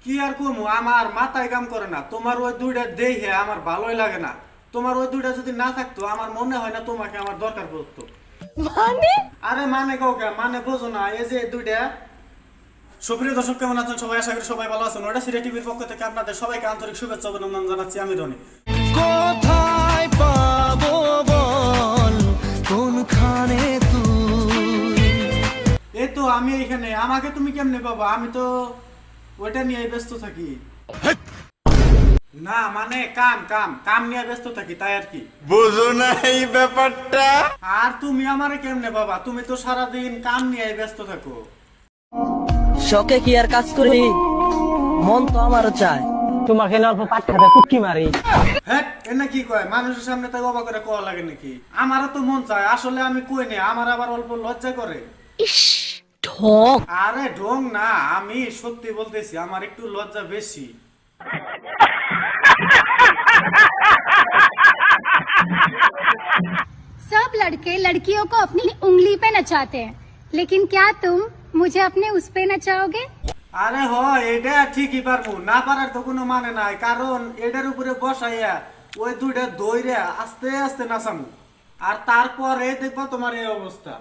কি আর কমু, আমার মাথায় কাম করে না। তোমার ওই দুইটা দেখে আমার ভালোই লাগে না। তোমার ওই দুইটা যদি না থাকতো আমার মনে হয় না তোমাকে আমার দরকার পড়তো। মানে আরে মানে কাউকে মানে বোঝো না, এই যে দুইটা। সুপ্রিয় দর্শক, কেমন আছেন সবাই? আশা করি সবাই ভালো আছেন। ওটা সিরিয়া টিভির পক্ষ থেকে আপনাদের সবাইকে আন্তরিক শুভেচ্ছা অভিনন্দন জানাচ্ছি আমি রনি। কোথায় পাবো বল কোনখানে তুই? এই তো আমি এইখানে, আমাকে তুমি কেমনে পাবা? আমি তো ওইটা নিয়ে ব্যস্ত থাকি। না মানে কাম কাম কাম নিয়ে ব্যস্ত থাকি, তাই আর কি। বুঝো না এই ব্যাপারটা? আর তুমি আমারে কেমনে বাবা? তুমি তো সারাদিন কাম নিয়ে ব্যস্ত থাকো। শখে কি আর কাজ করি, মন তো আমারও চায় তোমাকে অল্প পাট খাবে কুটকি মারি। হ্যাঁ, এনে কি কয়? মানুষের সামনে তাই অবাক করে কোয়া লাগে নাকি? আমারও তো মন চায়, আসলে আমি কই নে, আমার আবার অল্প লজ্জা করে। ঢং। আরে ঢং না, আমি সত্যি বলতেছি, আমার একটু লজ্জা বেশি। सब लड़के लड़कियों को अपनी उंगली पे नचाते हैं, लेकिन क्या तुम मुझे अपने उस पे नचाओगे? আরে হ, এটা ঠিকই পারবো, না পারার তো কোনো মানে নাই, কারণ এটার উপরে বসাইয়া ওই দুইটা দইরে আস্তে আস্তে নাচামু, আর তারপরে দেখবো তোমার এই অবস্থা।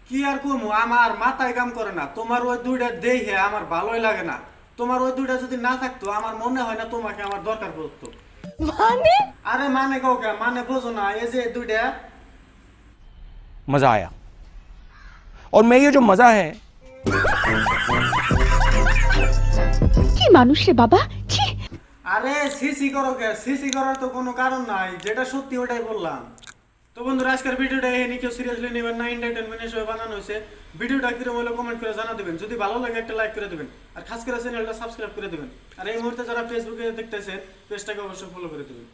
কি আর কমু, আমার মাথায় কাম করে না। তোমার ওই দুইটা দেখে আমার ভালোই লাগে না। তোমার ওই দুইটা যদি না থাকতো আমার মনে হয় না তোমাকে আমার দরকার পড়তো। মানে আরে মানে কাউকে মানে বোঝো না, এই যে দুইটা। मजा आया और मैं ये जो मजा है কি মানুষ রে বাবা, ছি। আরে সিসি করো কে? সিসি করার তো কোনো কারণ নাই, যেটা সত্যি ওটাই বললাম। তো বন্ধুরা, আজকের ভিডিওটা এনে কেউ সিরিয়াসলি নেবেন না, এন্টারটেনমেন্ট হিসেবে বানানো হয়েছে। ভিডিওটা কিরকম হলো কমেন্ট করে জানা দেবেন। যদি ভালো লাগে একটা লাইক করে দেবেন, আর খাস করে চ্যানেলটা সাবস্ক্রাইব করে দেবেন। আর এই মুহূর্তে যারা ফেসবুকে দেখতেছেন, পেজটাকে অবশ্যই ফলো করে দেবেন।